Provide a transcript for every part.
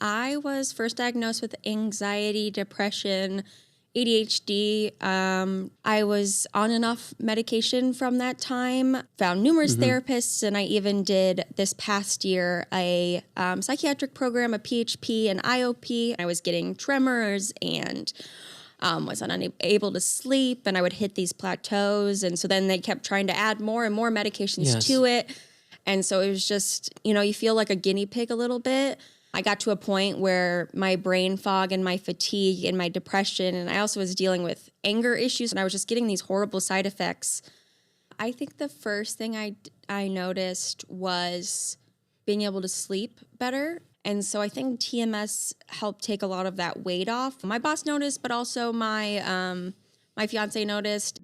I was first diagnosed with anxiety, depression, ADHD. I was on and off medication from that time, found numerous therapists, and I even did this past year a psychiatric program, a PHP, an IOP. I was getting tremors and was unable to sleep, and I would hit these plateaus. And so then they kept trying to add more and more medications to it. And so it was just, you feel like a guinea pig a little bit. I got to a point where my brain fog and my fatigue and my depression, and I also was dealing with anger issues, and I was just getting these horrible side effects. I think the first thing I noticed was being able to sleep better. And so I think TMS helped take a lot of that weight off. My boss noticed, but also my fiance noticed.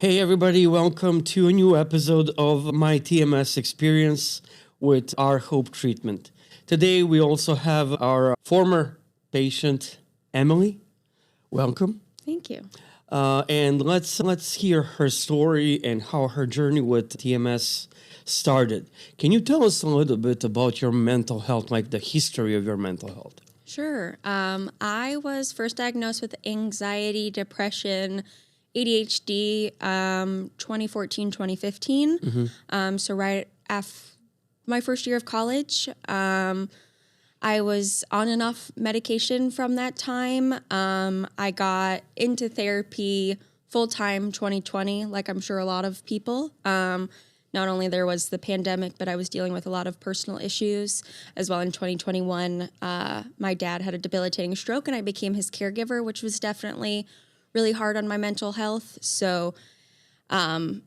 Hey everybody, welcome to a new episode of My TMS Experience with our Hope Treatment. Today we also have our former patient, Emily. Welcome. Thank you. And let's hear her story and how her journey with TMS started. Can you tell us a little bit about your mental health, like the history of your mental health? Sure. I was first diagnosed with anxiety, depression, ADHD, 2014, 2015. So right after my first year of college, I was on and off medication from that time. I got into therapy full-time 2020, like I'm sure a lot of people. Not only there was the pandemic, but I was dealing with a lot of personal issues as well. In 2021, my dad had a debilitating stroke and I became his caregiver, which was definitely really hard on my mental health. So found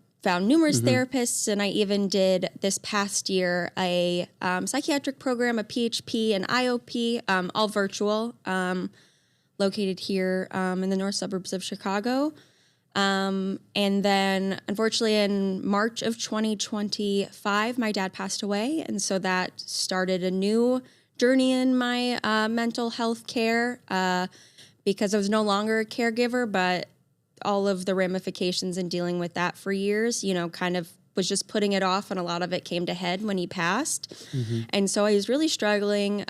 numerous therapists, and I even did this past year a psychiatric program, a PHP, an IOP, all virtual, located here in the north suburbs of Chicago. And then unfortunately in March of 2025, my dad passed away. And so that started a new journey in my mental health care because I was no longer a caregiver, but all of the ramifications in dealing with that for years, kind of was just putting it off, and a lot of it came to head when he passed. And so I was really struggling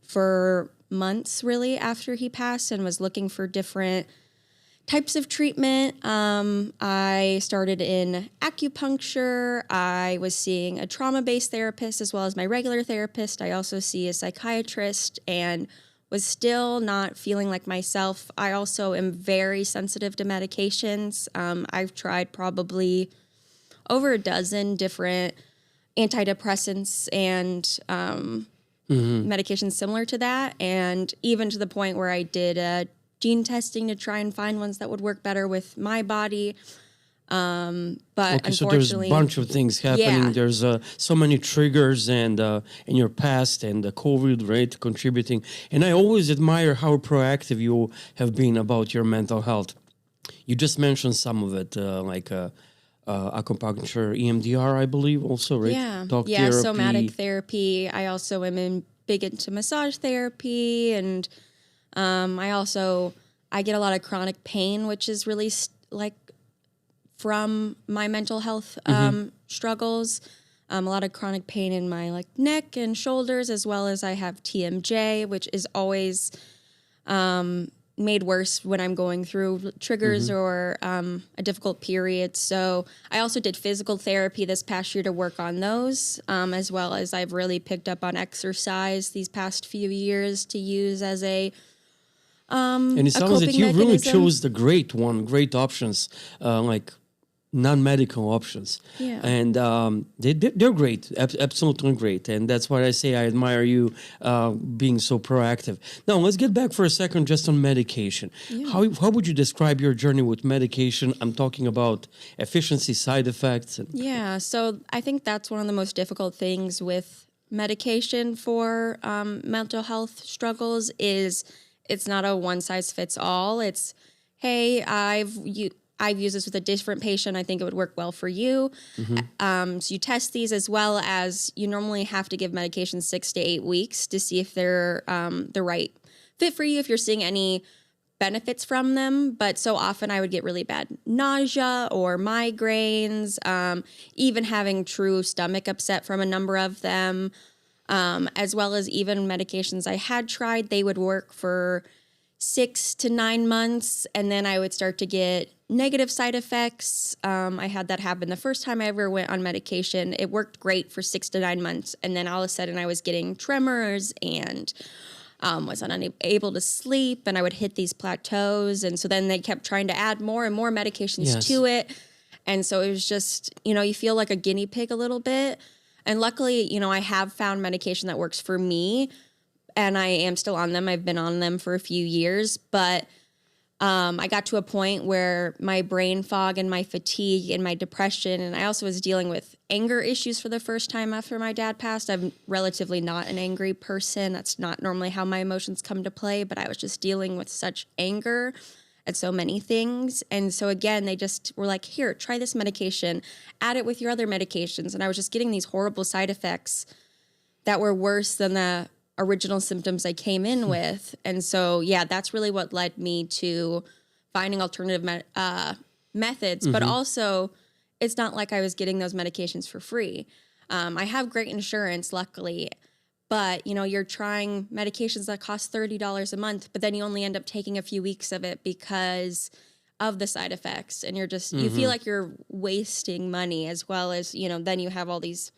for months really after he passed and was looking for different types of treatment. I started in acupuncture. I was seeing a trauma-based therapist as well as my regular therapist. I also see a psychiatrist and was still not feeling like myself. I also am very sensitive to medications. I've tried probably over a dozen different antidepressants and medications similar to that, and even to the point where I did gene testing to try and find ones that would work better with my body. But so there's a bunch of things happening. Yeah. There's so many triggers and in your past, and the COVID rate contributing. And I always admire how proactive you have been about your mental health. You just mentioned some of it, like acupuncture, EMDR, I believe, also, right? Yeah, Talk therapy. somatic therapy. I also am big into massage therapy, and I get a lot of chronic pain, which is really from my mental health struggles. A lot of chronic pain in my neck and shoulders, as well as I have TMJ, which is always made worse when I'm going through triggers or a difficult period. So I also did physical therapy this past year to work on those, as well as I've really picked up on exercise these past few years to use as a and it sounds that you really chose the great options, like non-medical options. Yeah. And they're great, absolutely great. And that's why I say I admire you being so proactive. Now, let's get back for a second just on medication. Yeah. How would you describe your journey with medication? I'm talking about efficiency, side effects. Yeah, so I think that's one of the most difficult things with medication for mental health struggles is it's not a one-size-fits-all. It's, hey, I've used this with a different patient. I think it would work well for you. So you test these, as well as you normally have to give medication 6 to 8 weeks to see if they're the right fit for you, if you're seeing any benefits from them, but so often I would get really bad nausea or migraines, even having true stomach upset from a number of them, as well as even medications I had tried. They would work for 6 to 9 months, and then I would start to get negative side effects. I had that happen the first time I ever went on medication. It worked great for 6 to 9 months, and then all of a sudden I was getting tremors and was unable to sleep, and I would hit these plateaus. And so then they kept trying to add more and more medications to it. And so it was just, you feel like a guinea pig a little bit. And luckily, I have found medication that works for me, and I am still on them. I've been on them for a few years, but I got to a point where my brain fog and my fatigue and my depression, and I also was dealing with anger issues for the first time after my dad passed. I'm relatively not an angry person. That's not normally how my emotions come to play, but I was just dealing with such anger at so many things. And so again, they just were like, here, try this medication, add it with your other medications. And I was just getting these horrible side effects that were worse than the original symptoms I came in with. And so, that's really what led me to finding alternative methods. But also, it's not like I was getting those medications for free. I have great insurance, luckily. But, you're trying medications that cost $30 a month, but then you only end up taking a few weeks of it because of the side effects. And you're just, you feel like you're wasting money, as well as, then you have all these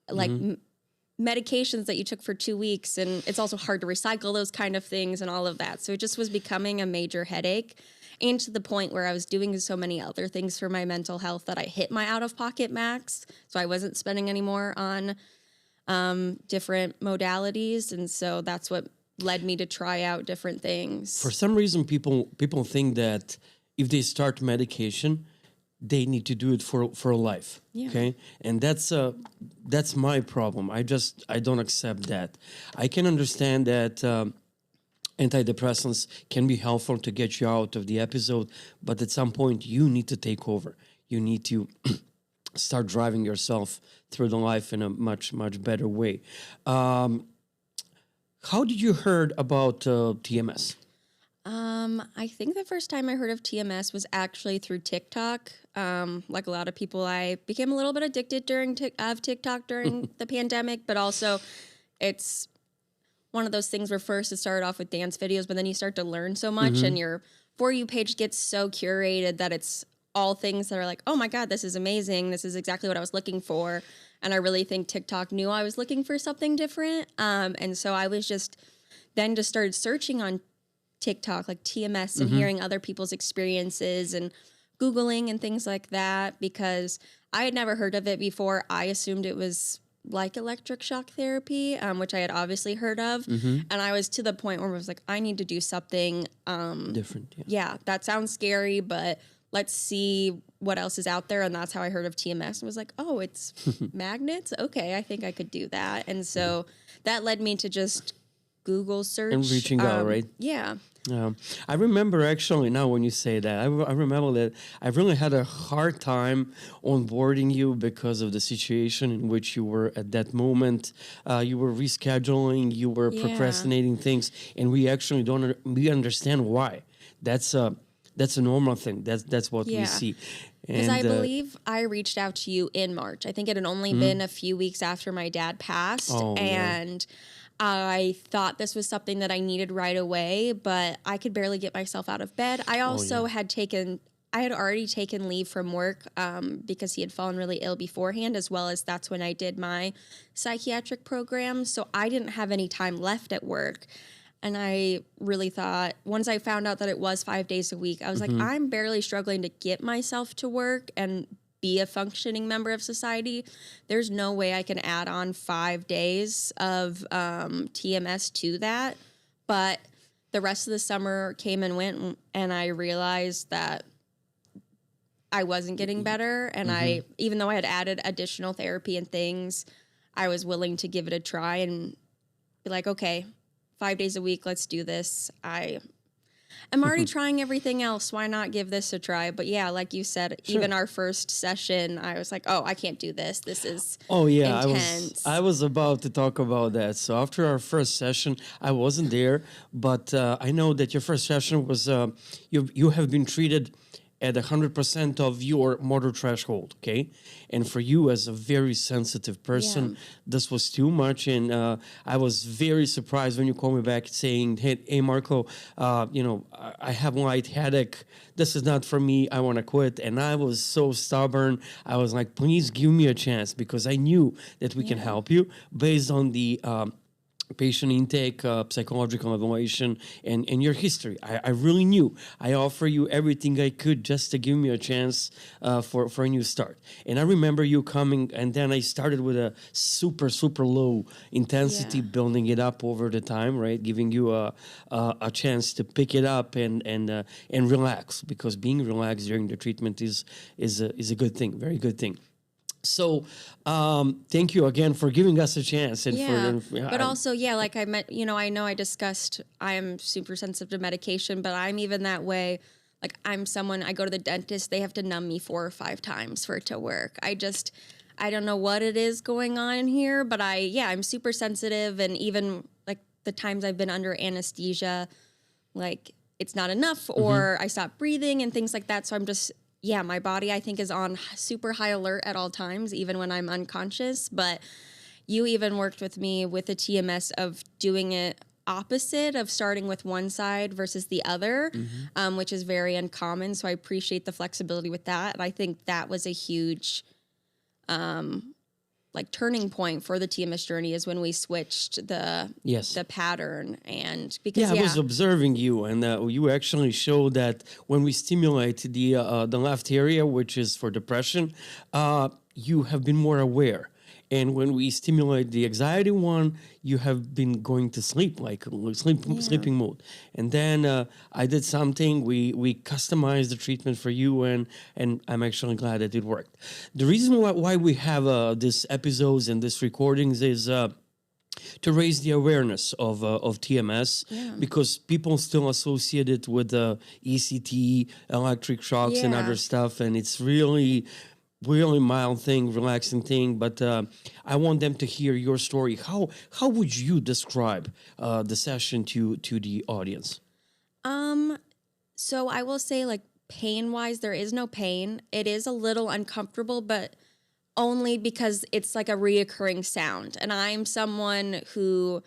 like medications that you took for 2 weeks, and it's also hard to recycle those kind of things and all of that. So it just was becoming a major headache, and to the point where I was doing so many other things for my mental health that I hit my out-of-pocket max. So I wasn't spending any more on different modalities, and so that's what led me to try out different things. For some reason, people think that if they start medication, they need to do it for life. Okay, and that's my problem. I don't accept that. I can understand that antidepressants can be helpful to get you out of the episode, but at some point you need to take over. You need to start driving yourself through the life in a much better way. How did you heard about TMS? I think the first time I heard of TMS was actually through TikTok. Like a lot of people, I became a little bit addicted of TikTok during the pandemic, but also it's one of those things where first it started off with dance videos, but then you start to learn so much, and your For You page gets so curated that it's all things that are like, oh my God, this is amazing. This is exactly what I was looking for. And I really think TikTok knew I was looking for something different. And so I was just started searching on TikTok, like TMS, and hearing other people's experiences and Googling and things like that, because I had never heard of it before. I assumed it was like electric shock therapy, which I had obviously heard of. And I was to the point where I was like, I need to do something Different. Yeah, that sounds scary, but let's see what else is out there. And that's how I heard of TMS. I was like, oh, it's magnets? Okay, I think I could do that. And so that led me to just Google search. And reaching out, right? Yeah. I remember actually now when you say that, I remember that I really had a hard time onboarding you because of the situation in which you were at that moment. You were rescheduling, you were procrastinating things, and we actually we understand why. That's a normal thing. That's what we see. Because I believe I reached out to you in March. I think it had only been a few weeks after my dad passed. And I thought this was something that I needed right away, but I could barely get myself out of bed. I also had already taken leave from work because he had fallen really ill beforehand, as well as that's when I did my psychiatric program. So I didn't have any time left at work. And I really thought, once I found out that it was 5 days a week, I was like, I'm barely struggling to get myself to work and be a functioning member of society. There's no way I can add on 5 days of TMS to that. But the rest of the summer came and went, and I realized that I wasn't getting better. And even though I had added additional therapy and things, I was willing to give it a try and be like, okay, 5 days a week, let's do this. I I'm already trying everything else. Why not give this a try? But yeah, like you said, Sure. even our first session, I was like, oh, I can't do this. This is Oh yeah, intense. I was about to talk about that. So after our first session, I wasn't there, but I know that your first session was you have been treated at 100% of your motor threshold, okay? And for you as a very sensitive person, Yeah. this was too much. And I was very surprised when you called me back saying, hey Marco, I have light headache. This is not for me. I want to quit. And I was so stubborn. I was like, please give me a chance, because I knew that we can help you based on the patient intake, psychological evaluation, and your history. I really knew. I offer you everything I could just to give me a chance for a new start. And I remember you coming, and then I started with a super, super low intensity, Yeah. building it up over the time, right? Giving you a chance to pick it up and relax, because being relaxed during the treatment is a good thing, very good thing. So, thank you again for giving us a chance. And But also, like I meant, I know I discussed I am super sensitive to medication, but I'm even that way. Like I'm someone, I go to the dentist, they have to numb me 4 or 5 times for it to work. I don't know what it is going on here, but I'm super sensitive. And even like the times I've been under anesthesia, like it's not enough, or I stop breathing and things like that. So I'm just, my body, I think, is on super high alert at all times, even when I'm unconscious. But you even worked with me with a TMS of doing it opposite, of starting with one side versus the other, which is very uncommon. So I appreciate the flexibility with that. And I think that was a huge turning point for the TMS journey, is when we switched the pattern. And because I was observing you, and you actually show that when we stimulate the left area, which is for depression, you have been more aware. And when we stimulate the anxiety one, you have been going to sleep, sleeping mode. And then I did something. We customized the treatment for you, and I'm actually glad that it worked. The reason why we have these episodes and these recordings is to raise the awareness of TMS, because people still associate it with ECT, electric shocks, and other stuff, and it's really mild thing, relaxing thing. But I want them to hear your story. How would you describe the session to the audience? So I will say, like, pain wise, there is no pain. It is a little uncomfortable, but only because it's like a reoccurring sound. And I'm someone who,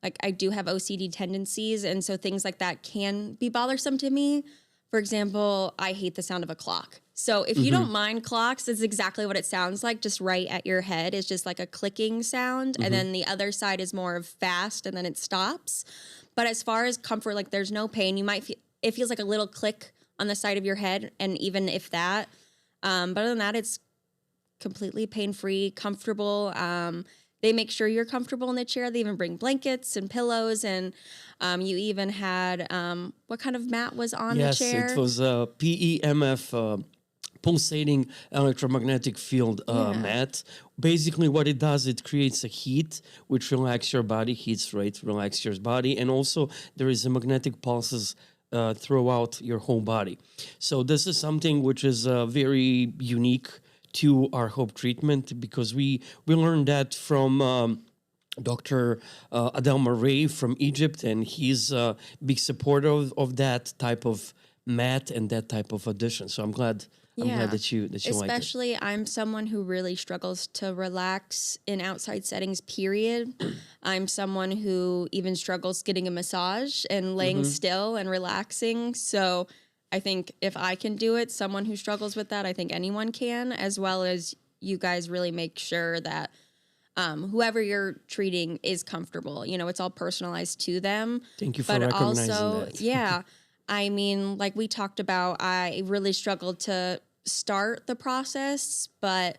like, I do have OCD tendencies. And so things like that can be bothersome to me. For example, I hate the sound of a clock. So if you don't mind clocks, it's exactly what it sounds like, just right at your head. It's just like a clicking sound. And then the other side is more of fast, and then it stops. But as far as comfort, like, there's no pain. You might feel, it feels like a little click on the side of your head. And even if that, but other than that, it's completely pain-free, comfortable. They make sure you're comfortable in the chair. They even bring blankets and pillows. And you even had, what kind of mat was on the chair? Yes, it was a PEMF, pulsating electromagnetic field mat. Basically what it does, it creates a heat which relaxes your body, relax your body. And also there is a magnetic pulses throughout your whole body. So this is something which is very unique to our HOPE treatment, because we learned that from Dr. Adel Murray from Egypt, and he's a big supporter of that type of mat and that type of addition. So I'm glad that you like it. Especially, I'm someone who really struggles to relax in outside settings, period. I'm someone who even struggles getting a massage and laying still and relaxing. So I think if I can do it, someone who struggles with that, I think anyone can, as well as you guys really make sure that whoever you're treating is comfortable. You know, it's all personalized to them. Thank you for recognizing that. I mean, like we talked about, I really struggled to start the process, but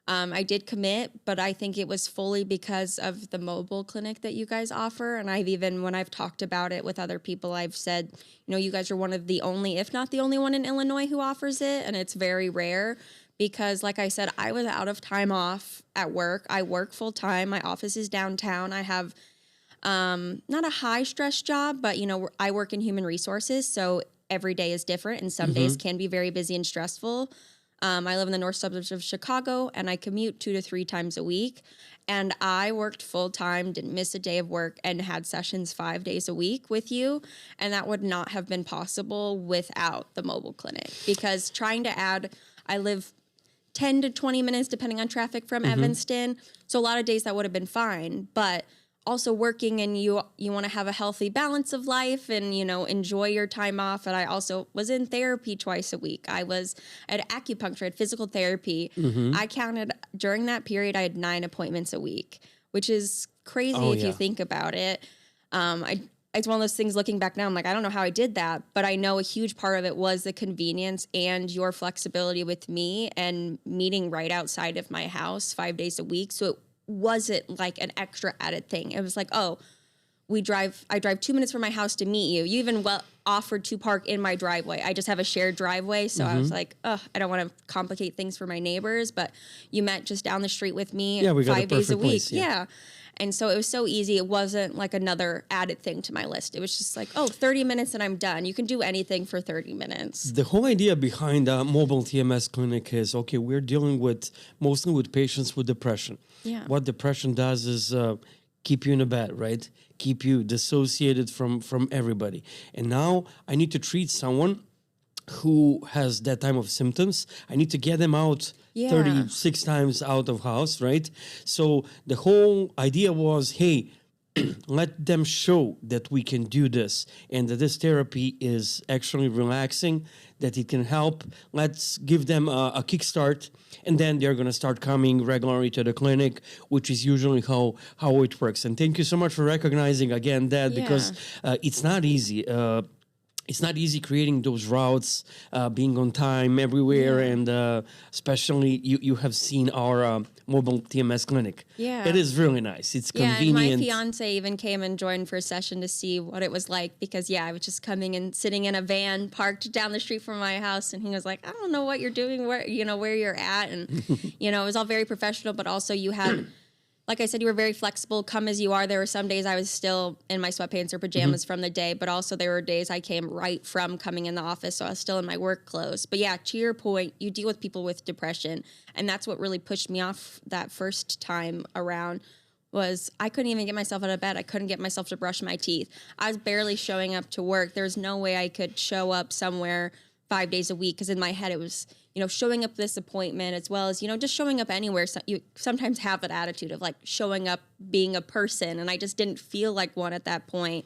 I did commit. But I think it was fully because of the mobile clinic that you guys offer. And when I've talked about it with other people, I've said, you guys are one of the only, if not the only one in Illinois who offers it. And it's very rare. Because, like I said, I was out of time off at work. I work full time. My office is downtown. I have not a high stress job, but, I work in human resources. So every day is different and some days can be very busy and stressful. I live in the north suburbs of Chicago and I commute 2 to 3 times a week. And I worked full time, didn't miss a day of work, and had sessions 5 days a week with you. And that would not have been possible without the mobile clinic, because I live 10 to 20 minutes, depending on traffic, from Evanston. So a lot of days that would have been fine. But also working, and you want to have a healthy balance of life and, enjoy your time off. And I also was in therapy twice a week. I was at acupuncture, at physical therapy. I counted during that period, I had 9 appointments a week, which is crazy if you think about it. It's one of those things looking back now, I'm like, I don't know how I did that, but I know a huge part of it was the convenience and your flexibility with me and meeting right outside of my house 5 days a week. So it wasn't like an extra added thing. It was like, oh, I drive 2 minutes from my house to meet you. You even offered to park in my driveway. I just have a shared driveway. So I was like, I don't want to complicate things for my neighbors, but you met just down the street with me 5 days a week. Place, yeah. And so it was so easy. It wasn't like another added thing to my list. It was just like, 30 minutes and I'm done. You can do anything for 30 minutes. The whole idea behind a mobile TMS clinic is, okay, we're dealing mostly with patients with depression. Yeah. What depression does is keep you in a bed, right? Keep you dissociated from everybody. And now I need to treat someone who has that type of symptoms. I need to get them out 36 times out of house, right? So the whole idea was, hey, let them show that we can do this and that this therapy is actually relaxing, that it can help. Let's give them a kickstart, and then they're going to start coming regularly to the clinic, which is usually how it works. And thank you so much for recognizing again that, because it's not easy. It's not easy creating those routes, being on time everywhere, and especially you have seen our mobile TMS clinic. Yeah. It is really nice. It's convenient. Yeah, and my fiance even came and joined for a session to see what it was like, because, I was just coming and sitting in a van parked down the street from my house, and he was like, I don't know what you're doing, where you're at. And, it was all very professional, but also you had... Like I said, you were very flexible, come as you are. There were some days I was still in my sweatpants or pajamas from the day, but also there were days I came right from coming in the office, so I was still in my work clothes. But yeah, to your point, you deal with people with depression, and that's what really pushed me off that first time around. Was I couldn't even get myself out of bed. I couldn't get myself to brush my teeth. I was barely showing up to work. There's no way I could show up somewhere 5 days a week, because in my head it was, showing up this appointment, as well as, just showing up anywhere. So you sometimes have that attitude of like showing up, being a person, and I just didn't feel like one at that point.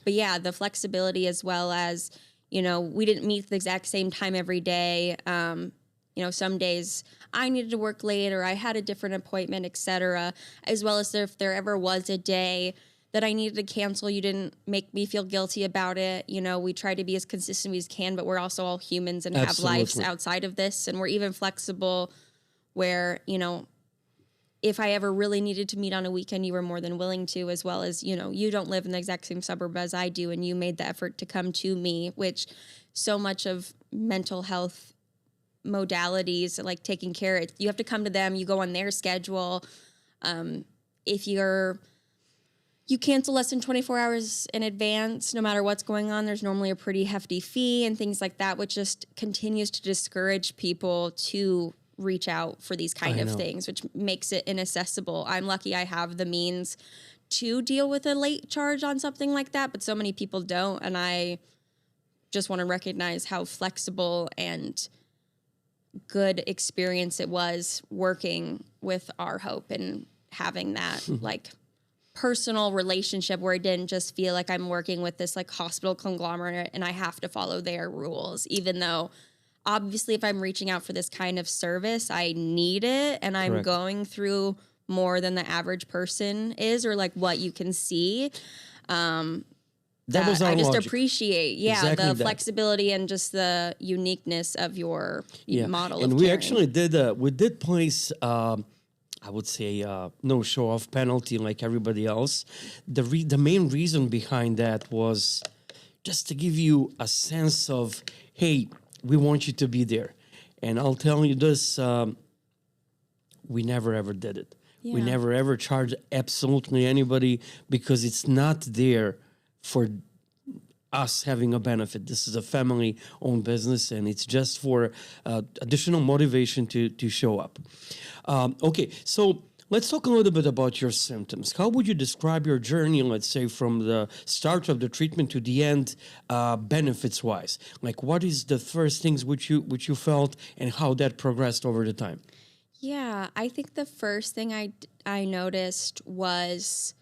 But yeah, the flexibility, as well as, we didn't meet the exact same time every day. Some days I needed to work late, or I had a different appointment, etc. As well as if there ever was a day that I needed to cancel, you didn't make me feel guilty about it. We try to be as consistent as we can, but we're also all humans and have lives outside of this. And we're even flexible where, if I ever really needed to meet on a weekend, you were more than willing to, as well as, you don't live in the exact same suburb as I do, and you made the effort to come to me, which so much of mental health modalities, like taking care of, you have to come to them, you go on their schedule. If you cancel less than 24 hours in advance, no matter what's going on, there's normally a pretty hefty fee and things like that, which just continues to discourage people to reach out for these kind of things, which makes it inaccessible. I'm lucky I have the means to deal with a late charge on something like that, but so many people don't. And I just want to recognize how flexible and good experience it was working with Our Hope and having that personal relationship where it didn't just feel like I'm working with this hospital conglomerate and I have to follow their rules, even though obviously if I'm reaching out for this kind of service, I need it, and I'm going through more than the average person is, or what you can see. That was our I just logic. Appreciate, the flexibility and just the uniqueness of your model. And of we caring. actually did place I would say no show-off penalty like everybody else. The main reason behind that was just to give you a sense of, hey, we want you to be there. And I'll tell you this, we never ever did it. We never ever charge absolutely anybody because it's not there for us having a benefit. This is a family-owned business, and it's just for additional motivation to show up. Okay, so let's talk a little bit about your symptoms. How would you describe your journey, let's say, from the start of the treatment to the end, benefits-wise? Like, what is the first things which you felt, and how that progressed over the time? Yeah, I think the first thing I noticed was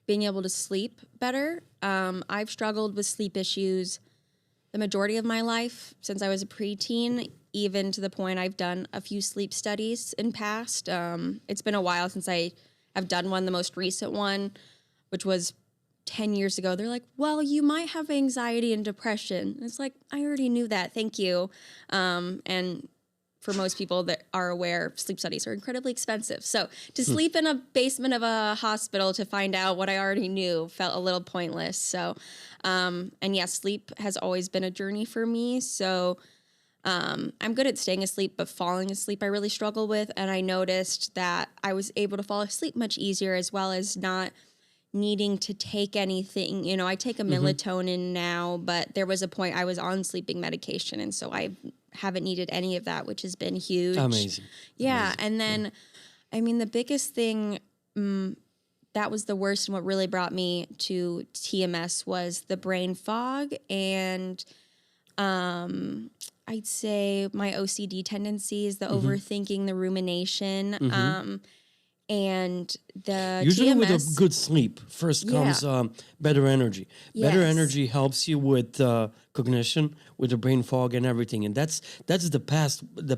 being able to sleep better. I've struggled with sleep issues the majority of my life since I was a preteen, even to the point I've done a few sleep studies in past. It's been a while since I have done one. The most recent one, which was 10 years ago, they're like, well, you might have anxiety and depression. And it's like, I already knew that. Thank you. And for most people that are aware, sleep studies are incredibly expensive. So to sleep in a basement of a hospital to find out what I already knew felt a little pointless. So, and yeah, sleep has always been a journey for me. So I'm good at staying asleep, but falling asleep I really struggle with. And I noticed that I was able to fall asleep much easier, as well as not needing to take anything. You know, I take a melatonin now, but there was a point I was on sleeping medication. And so I haven't needed any of that, which has been huge. Amazing. Yeah. Amazing. And then, I mean, the biggest thing that was the worst and what really brought me to TMS was the brain fog and I'd say my OCD tendencies, the overthinking, the rumination, and the Usually TMS. with a good sleep, first comes better energy. Better Yes. energy helps you with cognition, with the brain fog and everything, and that's the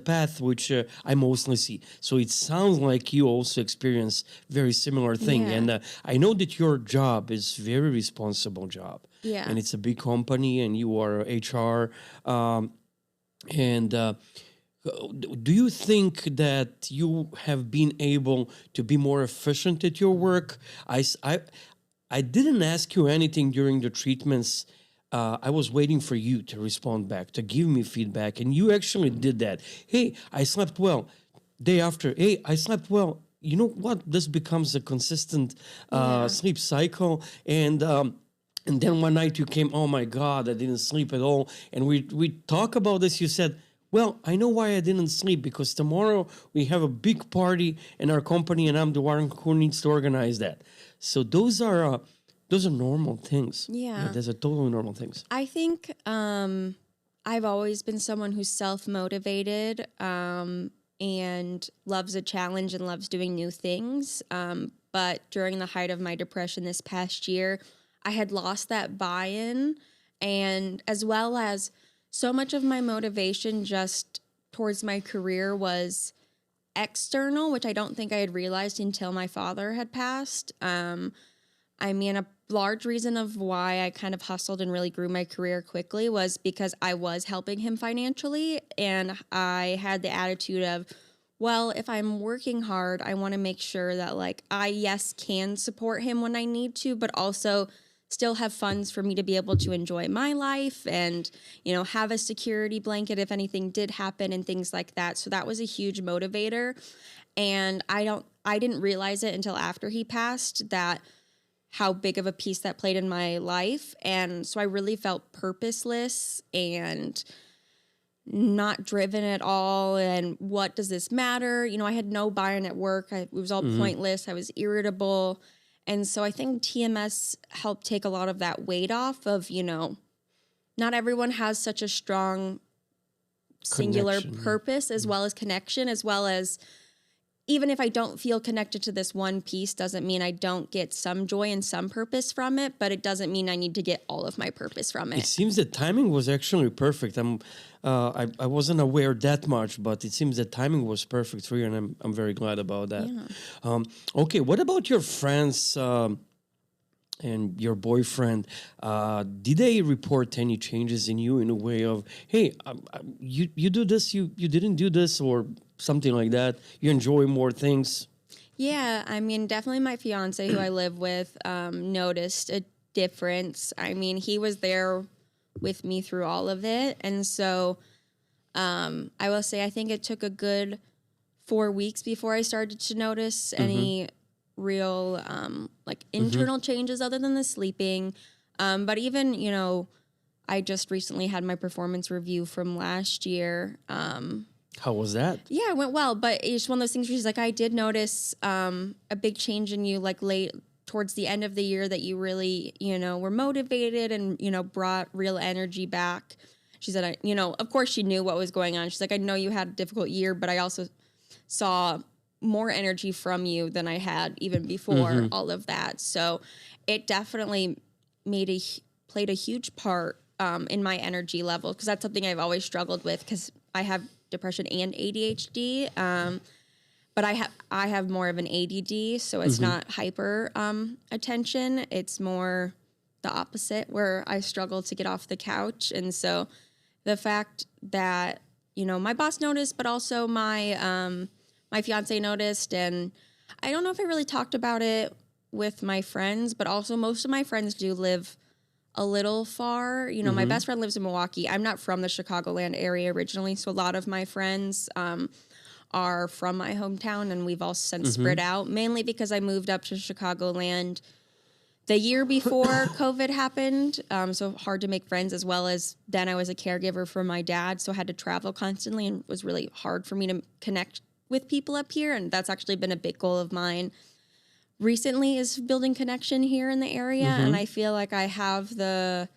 path which I mostly see. So it sounds like you also experience very similar thing, Yeah. and I know that your job is very responsible job, Yeah. and it's a big company, and you are HR, and. Do you think that you have been able to be more efficient at your work? I didn't ask you anything during the treatments. I was waiting for you to respond back, to give me feedback, and you actually did that. Hey, I slept well. Day after, hey, I slept well. You know what? This becomes a consistent sleep cycle, and then one night you came, oh my God, I didn't sleep at all. And we talk about this. You said, well, I know why I didn't sleep, because tomorrow we have a big party in our company and I'm the one who needs to organize that. So those are normal things. Yeah. Those are totally normal things. I think I've always been someone who's self-motivated and loves a challenge and loves doing new things. But during the height of my depression this past year, I had lost that buy-in, and as well as so much of my motivation just towards my career was external, which I don't think I had realized until my father had passed. I mean, a large reason of why I kind of hustled and really grew my career quickly was because I was helping him financially, and I had the attitude of, well, if I'm working hard, I want to make sure that like I, yes, can support him when I need to, but also still have funds for me to be able to enjoy my life and, you know, have a security blanket if anything did happen and things like that. So that was a huge motivator. And I didn't realize it until after he passed that how big of a piece that played in my life. And so I really felt purposeless and not driven at all. And what does this matter? You know, I had no buy-in at work. It was all pointless. I was irritable. And so I think TMS helped take a lot of that weight off of, you know, not everyone has such a strong singular purpose as well as connection, as well as even if I don't feel connected to this one piece, doesn't mean I don't get some joy and some purpose from it, but it doesn't mean I need to get all of my purpose from it. It seems the timing was actually perfect. I wasn't aware that much, but it seems the timing was perfect for you, and I'm very glad about that. Yeah. Okay, what about your friends and your boyfriend? Did they report any changes in you in a way of, hey, you do this, you didn't do this, or something like that? You enjoy more things? Yeah, I mean, definitely my fiance who I live with noticed a difference. I mean, he was there with me through all of it. And so I will say I think it took a good 4 weeks before I started to notice any real like internal changes other than the sleeping. But even, you know, I just recently had my performance review from last year. How was that? Yeah, it went well, but it's one of those things where she's like, I did notice a big change in you, like late towards the end of the year, that you really, you know, were motivated and, you know, brought real energy back. She said, you know, of course she knew what was going on. She's like, I know you had a difficult year, but I also saw more energy from you than I had even before all of that. So it definitely played a huge part in my energy level, because that's something I've always struggled with, because I have depression and ADHD. But I have more of an ADD, so it's not hyper attention. It's more the opposite, where I struggle to get off the couch. And so the fact that, you know, my boss noticed, but also my my fiance noticed, and I don't know if I really talked about it with my friends, but also most of my friends do live a little far. You know, my best friend lives in Milwaukee. I'm not from the Chicagoland area originally, so a lot of my friends are from my hometown, and we've all since spread out, mainly because I moved up to Chicagoland the year before COVID happened, so hard to make friends, as well as then I was a caregiver for my dad, so I had to travel constantly, and it was really hard for me to connect with people up here, and that's actually been a big goal of mine recently, is building connection here in the area, and I feel like I have the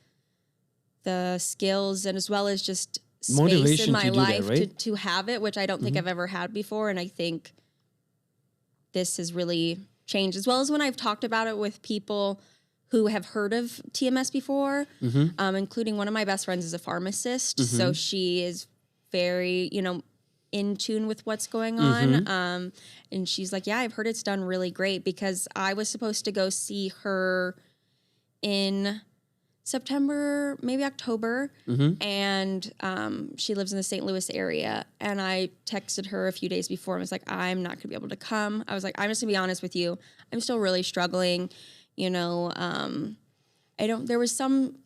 skills and as well as just space Motivation in my to do life that, right? to have it, which I don't think I've ever had before, and I think this has really changed, as well as when I've talked about it with people who have heard of TMS before, including one of my best friends is a pharmacist, so she is very, you know, in tune with what's going on. And she's like, yeah, I've heard it's done really great, because I was supposed to go see her in September, maybe October. And she lives in the St. Louis area. And I texted her a few days before and was like, I'm not going to be able to come. I was like, I'm just going to be honest with you. I'm still really struggling. You know, I don't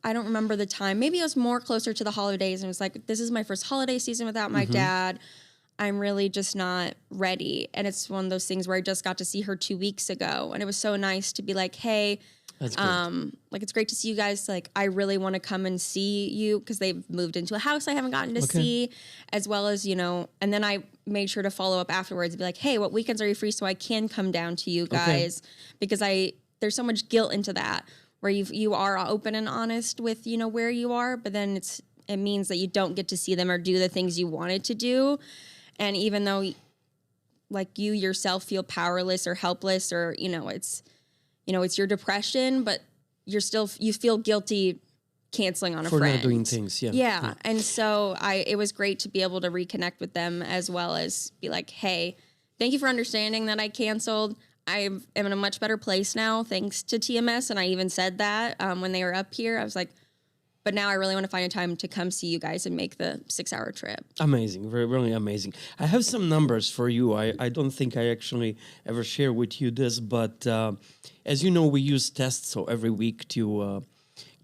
remember the time. Maybe it was more closer to the holidays. And it was like, this is my first holiday season without my dad. I'm really just not ready. And it's one of those things where I just got to see her 2 weeks ago. And it was so nice to be like, hey, like, it's great to see you guys. Like, I really want to come and see you, because they've moved into a house I haven't gotten to see, as well as, you know, and then I made sure to follow up afterwards and be like, hey, what weekends are you free so I can come down to you guys? Because there's so much guilt into that, where you are open and honest with, you know, where you are, but then it means that you don't get to see them or do the things you wanted to do. And even though, like, you yourself feel powerless or helpless, or, you know, it's your depression, but you feel guilty canceling on a friend. For not doing things, Yeah. And so it was great to be able to reconnect with them, as well as be like, hey, thank you for understanding that I canceled. I am in a much better place now, thanks to TMS. And I even said that when they were up here. I was like, but now I really want to find a time to come see you guys and make the 6-hour trip. Amazing. Very, really amazing. I have some numbers for you. I don't think I actually ever share with you this, but as you know, we use tests so every week to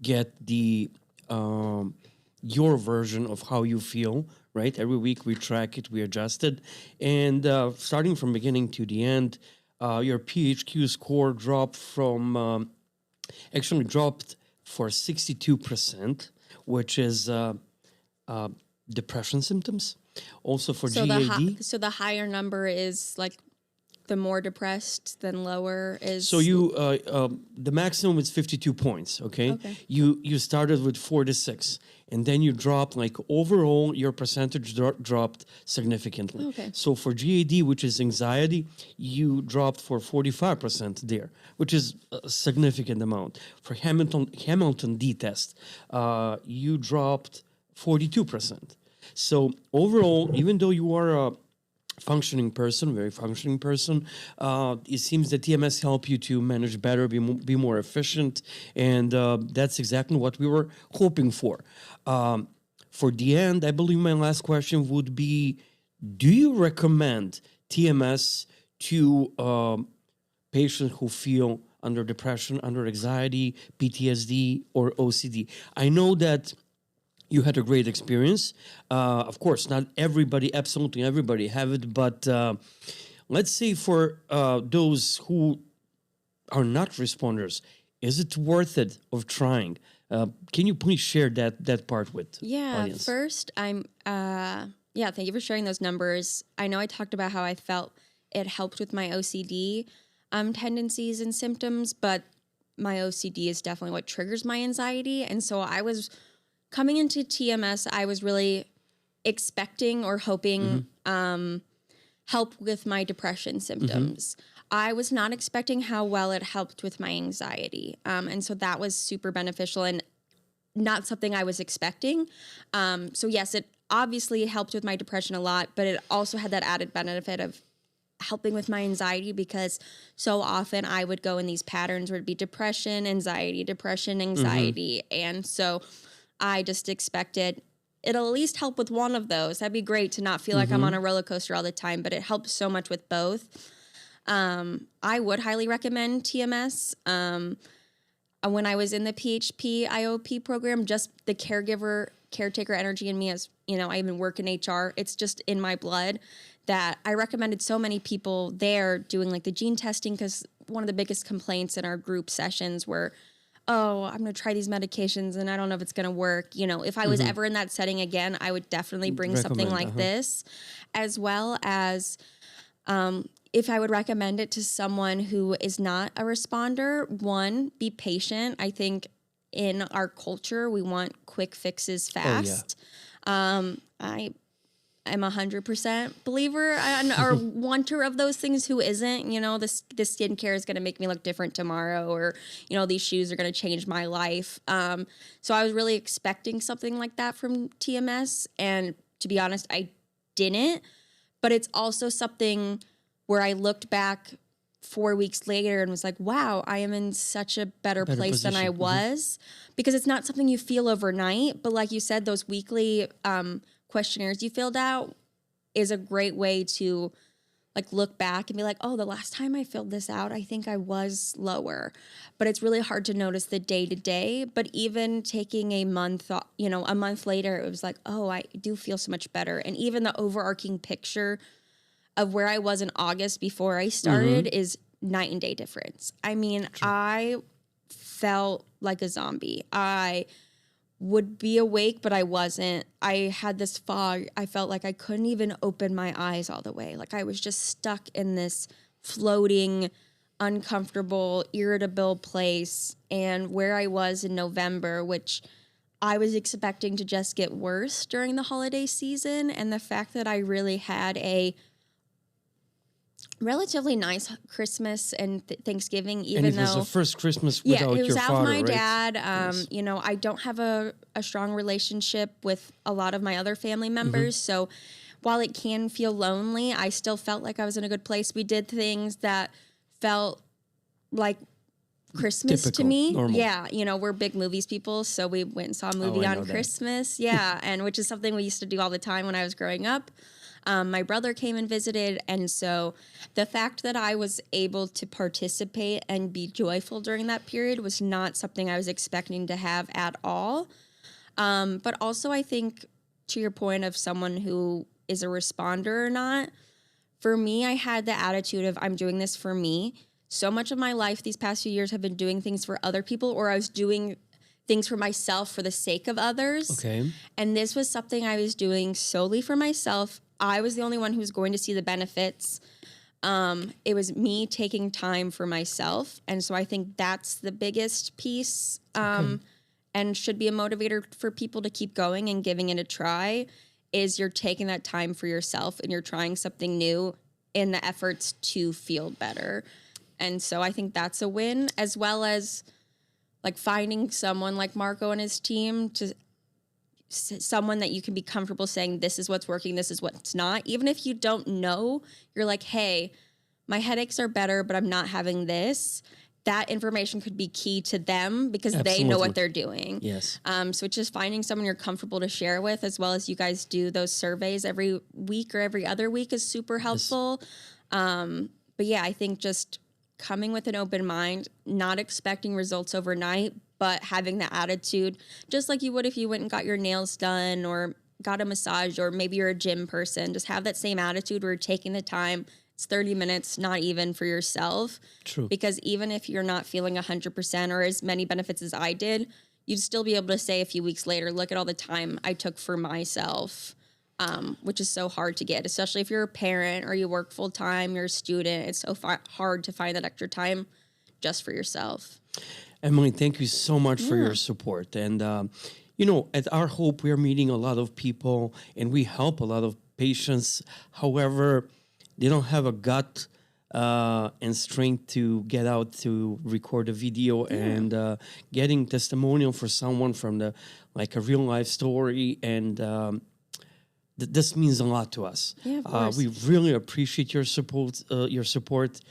get the your version of how you feel, right? Every week we track it, we adjust it. And starting from beginning to the end, your PHQ score dropped for 62%, which is depression symptoms. Also for GAD. So the higher number is like the more depressed, then lower is. So the maximum is 52 points. Okay. You started with 46, and then you dropped, like, overall your percentage dropped significantly. Okay. So for GAD, which is anxiety, you dropped for 45% there, which is a significant amount. For Hamilton D test, you dropped 42%. So overall, even though you are a very functioning person, it seems that TMS help you to manage better, be more efficient, and that's exactly what we were hoping for. For the end, I believe my last question would be, do you recommend TMS to patients who feel under depression, under anxiety, PTSD, or OCD? I know that you had a great experience. Of course, not absolutely everybody have it, but let's say for those who are not responders, is it worth it of trying? Can you please share that part with audience? First, thank you for sharing those numbers. I know I talked about how I felt it helped with my OCD tendencies and symptoms, but my OCD is definitely what triggers my anxiety. And so I was coming into TMS, I was really expecting or hoping help with my depression symptoms. I was not expecting how well it helped with my anxiety. And so that was super beneficial and not something I was expecting. So yes, it obviously helped with my depression a lot, but it also had that added benefit of helping with my anxiety, because so often I would go in these patterns where it'd be depression, anxiety. And so I just expected it'll at least help with one of those. That'd be great to not feel like I'm on a roller coaster all the time, but it helps so much with both. I would highly recommend TMS. When I was in the PHP IOP program, just the caretaker energy in me, as you know, I even work in HR. It's just in my blood that I recommended so many people there doing like the gene testing, because one of the biggest complaints in our group sessions were, oh, I'm going to try these medications and I don't know if it's going to work. You know, if I was ever in that setting again, I would definitely bring something like this, as well as if I would recommend it to someone who is not a responder. One, be patient. I think in our culture, we want quick fixes fast. I'm 100% believer or wanter of those things. Who isn't? You know, this skincare is going to make me look different tomorrow, or, you know, these shoes are going to change my life. So I was really expecting something like that from TMS. And to be honest, I didn't. But it's also something where I looked back 4 weeks later and was like, wow, I am in such a better place position than I was. Because it's not something you feel overnight. But like you said, those weekly questionnaires you filled out is a great way to like look back and be like, oh, the last time I filled this out, I think I was lower. But it's really hard to notice the day to day. But even taking a month later, it was like, oh, I do feel so much better. And even the overarching picture of where I was in August before I started is night and day difference. I mean, I felt like a zombie. I would be awake, but I wasn't. I had this fog. I felt like I couldn't even open my eyes all the way. Like I was just stuck in this floating, uncomfortable, irritable place. And where I was in November, which I was expecting to just get worse during the holiday season. And the fact that I really had a relatively nice Christmas and Thanksgiving, even though... And it was the first Christmas without your father, right? Yeah, it was out with my dad. Yes. You know, I don't have a strong relationship with a lot of my other family members, so while it can feel lonely, I still felt like I was in a good place. We did things that felt like Christmas typical, to me. Normal. Yeah, you know, we're big movies people, so we went and saw a movie on Christmas. Yeah, and which is something we used to do all the time when I was growing up. My brother came and visited, and so the fact that I was able to participate and be joyful during that period was not something I was expecting to have at all. But also, I think, to your point of someone who is a responder or not, for me, I had the attitude of I'm doing this for me. So much of my life these past few years have been doing things for other people, or I was doing things for myself for the sake of others. Okay. And this was something I was doing solely for myself. I was the only one who was going to see the benefits. It was me taking time for myself. And so I think that's the biggest piece and should be a motivator for people to keep going and giving it a try, is you're taking that time for yourself and you're trying something new in the efforts to feel better. And so I think that's a win, as well as like finding someone like Marco and his team, to someone that you can be comfortable saying, this is what's working, this is what's not. Even if you don't know, you're like, hey, my headaches are better, but I'm not having this. That information could be key to them because they know what they're doing. Yes. So it's just finding someone you're comfortable to share with, as well as you guys do those surveys every week or every other week, is super helpful. Yes. But yeah, I think just coming with an open mind, not expecting results overnight, but having the attitude, just like you would if you went and got your nails done or got a massage, or maybe you're a gym person, just have that same attitude where you're taking the time It's 30 minutes, not even for yourself. True. Because even if you're not feeling 100% or as many benefits as I did, you'd still be able to say a few weeks later, look at all the time I took for myself, which is so hard to get, especially if you're a parent or you work full time, you're a student. It's so hard to find that extra time just for yourself. Emily, thank you so much for your support. And, at Our Hope, we're meeting a lot of people and we help a lot of patients. However, they don't have a gut and strength to get out to record a video and getting testimonial for someone from a real life story. And this means a lot to us. Yeah, of course. We really appreciate your support.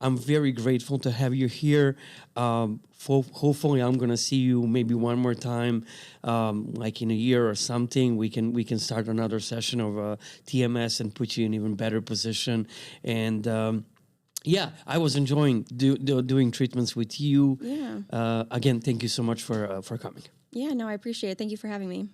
I'm very grateful to have you here. Hopefully, I'm going to see you maybe one more time, in a year or something. We can start another session of TMS and put you in even better position. And I was enjoying doing treatments with you. Yeah. Again, thank you so much for coming. Yeah, no, I appreciate it. Thank you for having me.